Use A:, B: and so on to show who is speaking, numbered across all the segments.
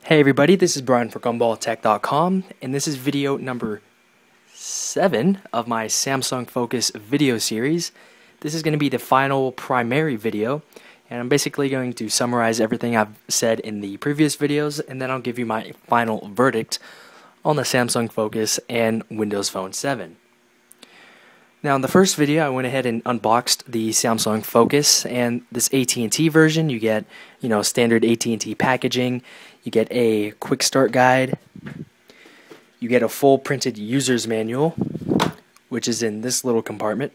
A: Hey everybody, this is Brian for GumballTech.com, and this is video number 7 of my Samsung Focus video series. This is going to be the final primary video, and I'm basically going to summarize everything I've said in the previous videos, and then I'll give you my final verdict on the Samsung Focus and Windows Phone 7. Now in the first video I went ahead and unboxed the Samsung Focus, and this at&t version you get, standard at&t packaging, you get a quick start guide, you get a full printed user's manual, which is in this little compartment.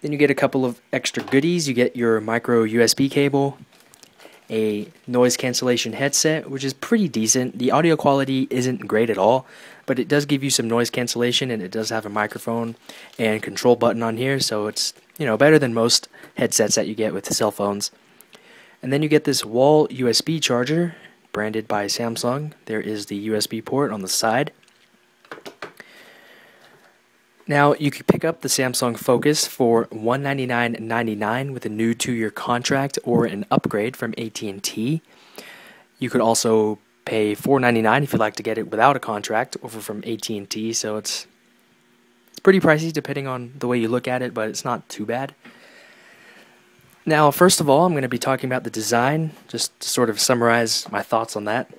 A: Then you get a couple of extra goodies. You get your micro USB cable, a noise cancellation headset, which is pretty decent. The audio quality isn't great at all, but it does give you some noise cancellation, and it does have a microphone and control button on here, so it's better than most headsets that you get with cell phones. And then you get this wall USB charger, branded by Samsung. There is the USB port on the side. Now, you could pick up the Samsung Focus for $199.99 with a new 2-year contract or an upgrade from at&t. You could also pay $499 if you'd like to get it without a contract over from at&t, so it's pretty pricey depending on the way you look at it, but it's not too bad. Now, first of all, I'm going to be talking about the design, just to sort of summarize my thoughts on that.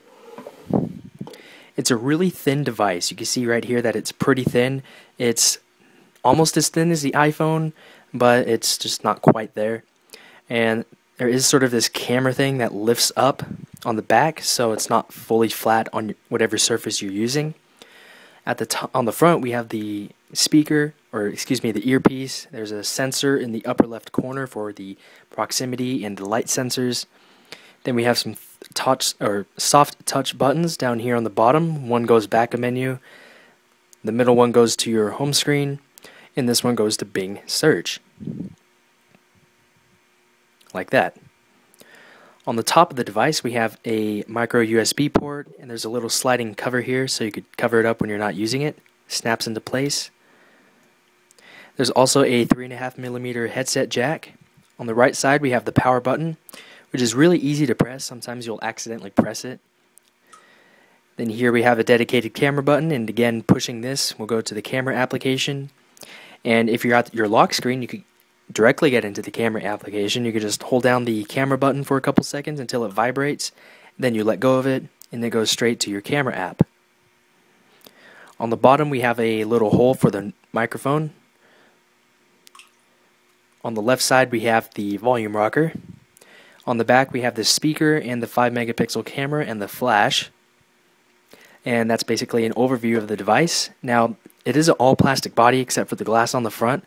A: It's a really thin device. You can see right here that it's pretty thin. It's almost as thin as the iPhone, but it's just not quite there. And there is sort of this camera thing that lifts up on the back, so it's not fully flat on whatever surface you're using. At the top, on the front, we have the speaker, the earpiece. There's a sensor in the upper left corner for the proximity and the light sensors. Then we have some soft touch buttons down here on the bottom. One goes back a menu, the middle one goes to your home screen, and this one goes to Bing search. Like that. On the top of the device we have a micro USB port, and there's a little sliding cover here so you could cover it up when you're not using it. Snaps into place. There's also a 3.5mm headset jack. On the right side we have the power button, which is really easy to press. Sometimes you'll accidentally press it. Then here we have a dedicated camera button, and again, pushing this will go to the camera application. And if you're at your lock screen, you could directly get into the camera application. You could just hold down the camera button for a couple seconds until it vibrates, then you let go of it, and it goes straight to your camera app. On the bottom we have a little hole for the microphone. On the left side we have the volume rocker. On the back we have the speaker and the 5-megapixel camera and the flash. And that's basically an overview of the device. Now, it is an all plastic body except for the glass on the front,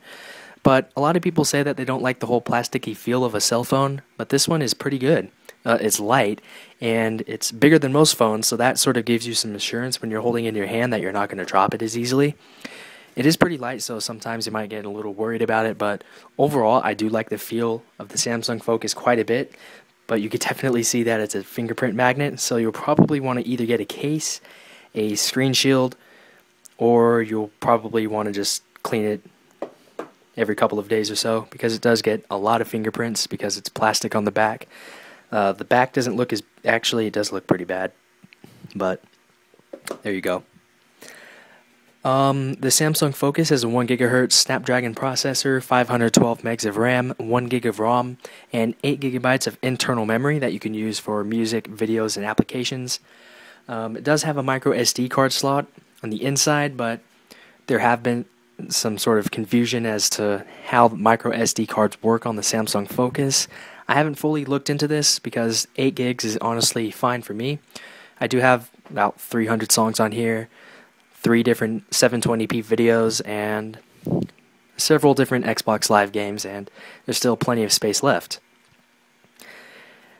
A: but a lot of people say that they don't like the whole plasticky feel of a cell phone, but this one is pretty good. It's light, and it's bigger than most phones, so that sort of gives you some assurance when you're holding it in your hand that you're not going to drop it as easily. It is pretty light, so sometimes you might get a little worried about it, but overall I do like the feel of the Samsung Focus quite a bit, but you could definitely see that it's a fingerprint magnet, so you'll probably want to either get a case, a screen shield, or you'll probably want to just clean it every couple of days or so, because it does get a lot of fingerprints because it's plastic on the back. The back doesn't look as, actually it does look pretty bad, but there you go. The Samsung Focus has a 1 GHz Snapdragon processor, 512 megs of RAM, 1 gig of ROM, and 8 GB of internal memory that you can use for music, videos, and applications. It does have a micro SD card slot on the inside, but there have been some sort of confusion as to how micro SD cards work on the Samsung Focus. I haven't fully looked into this because 8 gigs is honestly fine for me. I do have about 300 songs on here, 3 different 720p videos, and several different Xbox Live games, and there's still plenty of space left.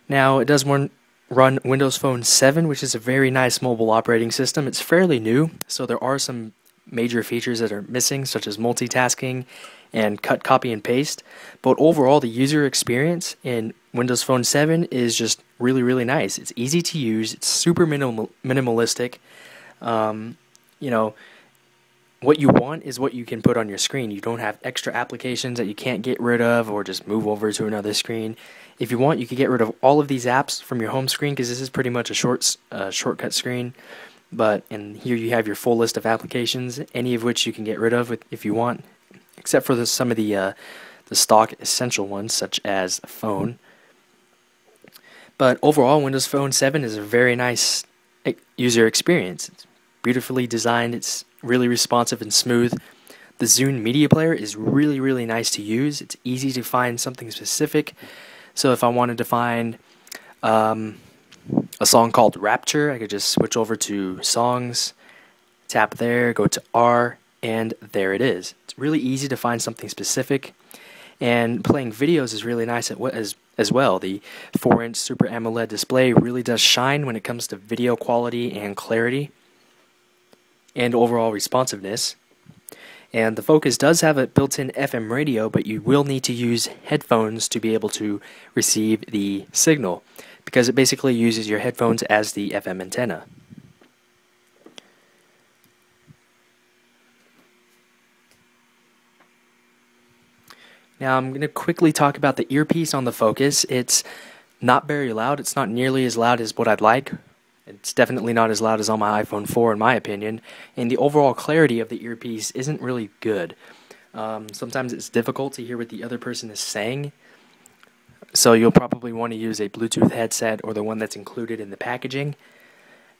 A: Now, it does run Windows Phone 7, which is a very nice mobile operating system. It's fairly new, so there are some major features that are missing, such as multitasking and cut, copy, and paste. But overall, the user experience in Windows Phone 7 is just really, really nice. It's easy to use. It's super minimalistic. what you want is what you can put on your screen. You don't have extra applications that you can't get rid of or just move over to another screen. If you want, you can get rid of all of these apps from your home screen, because this is pretty much a shortcut screen. But in here you have your full list of applications, any of which you can get rid of if you want, except for some of the stock essential ones, such as the phone. But overall, Windows Phone 7 is a very nice user experience. It's beautifully designed. It's really responsive and smooth. The Zune media player is really, really nice to use. It's easy to find something specific. So if I wanted to find a song called Rapture, I could just switch over to Songs, tap there, go to R, and there it is. It's really easy to find something specific. And playing videos is really nice as well. The 4-inch Super AMOLED display really does shine when it comes to video quality and clarity and overall responsiveness. And the Focus does have a built-in FM radio, but you will need to use headphones to be able to receive the signal, because it basically uses your headphones as the FM antenna. Now I'm going to quickly talk about the earpiece on the Focus. It's not very loud. It's not nearly as loud as what I'd like. It's definitely not as loud as on my iPhone 4 in my opinion. And the overall clarity of the earpiece isn't really good. Sometimes it's difficult to hear what the other person is saying. So you'll probably want to use a Bluetooth headset or the one that's included in the packaging.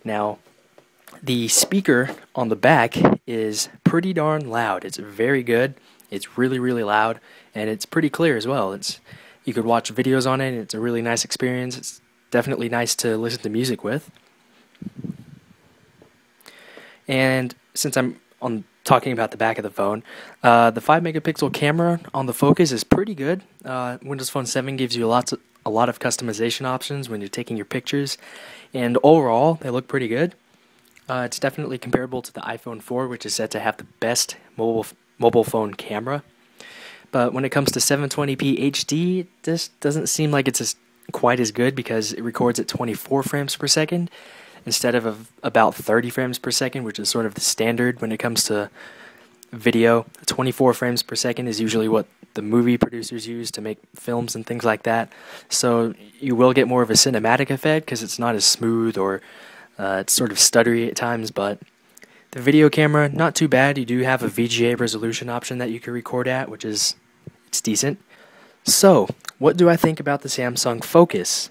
A: Now, the speaker on the back is pretty darn loud. It's very good. It's really, really loud, and it's pretty clear as well. You could watch videos on it, and it's a really nice experience. It's definitely nice to listen to music with. And since I'm talking about the back of the phone, the 5-megapixel camera on the Focus is pretty good. Windows Phone 7 gives you a lot of customization options when you're taking your pictures, and overall, they look pretty good. It's definitely comparable to the iPhone 4, which is said to have the best mobile phone camera. But when it comes to 720p HD, this doesn't seem like it's quite as good, because it records at 24 frames per second instead of about 30 frames per second, which is sort of the standard when it comes to video. 24 frames per second is usually what the movie producers use to make films and things like that. So you will get more of a cinematic effect because it's not as smooth, or it's sort of stuttery at times. But the video camera, not too bad. You do have a VGA resolution option that you can record at, which is it's decent. So, what do I think about the Samsung Focus?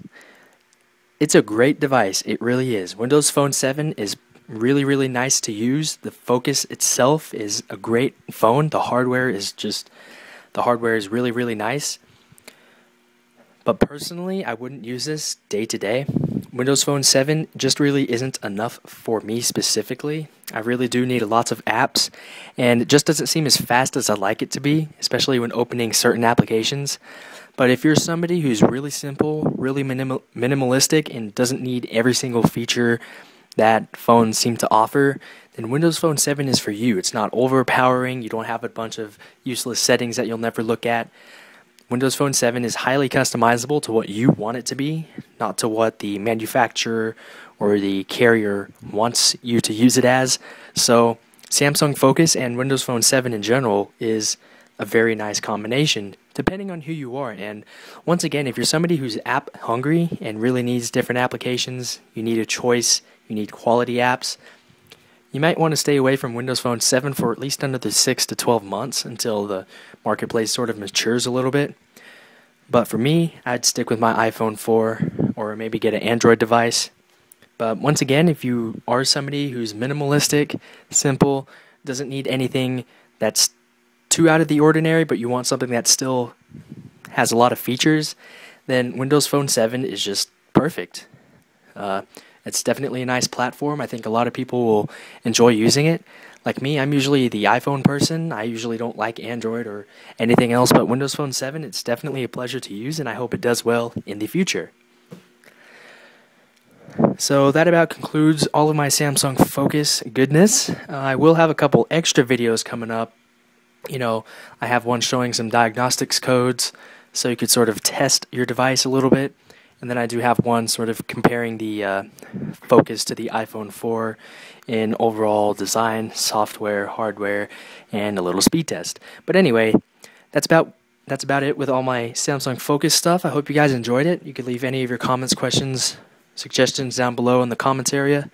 A: It's a great device. It really is. Windows Phone 7 is really, really nice to use. The Focus itself is a great phone. The hardware is really, really nice. But personally, I wouldn't use this day to day. Windows Phone 7 just really isn't enough for me specifically. I really do need lots of apps, and it just doesn't seem as fast as I'd like it to be, especially when opening certain applications. But if you're somebody who's really simple, really minimalistic, and doesn't need every single feature that phones seem to offer, then Windows Phone 7 is for you. It's not overpowering. You don't have a bunch of useless settings that you'll never look at. Windows Phone 7 is highly customizable to what you want it to be, not to what the manufacturer or the carrier wants you to use it as. So Samsung Focus and Windows Phone 7 in general is a very nice combination, depending on who you are. And once again, if you're somebody who's app hungry and really needs different applications, you need a choice, you need quality apps, you might want to stay away from Windows Phone 7 for at least another 6 to 12 months until the marketplace sort of matures a little bit. But for me, I'd stick with my iPhone 4 or maybe get an Android device. But once again, if you are somebody who's minimalistic, simple, doesn't need anything that's too out of the ordinary, but you want something that still has a lot of features, then Windows Phone 7 is just perfect. It's definitely a nice platform. I think a lot of people will enjoy using it. Like me, I'm usually the iPhone person. I usually don't like Android or anything else, but Windows Phone 7, it's definitely a pleasure to use, and I hope it does well in the future. So that about concludes all of my Samsung Focus goodness. I will have a couple extra videos coming up. I have one showing some diagnostics codes, so you could sort of test your device a little bit. And then I do have one sort of comparing the Focus to the iPhone 4 in overall design, software, hardware, and a little speed test. But anyway, that's about it with all my Samsung Focus stuff. I hope you guys enjoyed it. You could leave any of your comments, questions, suggestions down below in the comments area.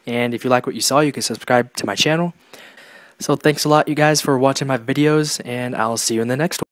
A: And if you like what you saw, you can subscribe to my channel. So thanks a lot, you guys, for watching my videos, and I'll see you in the next one.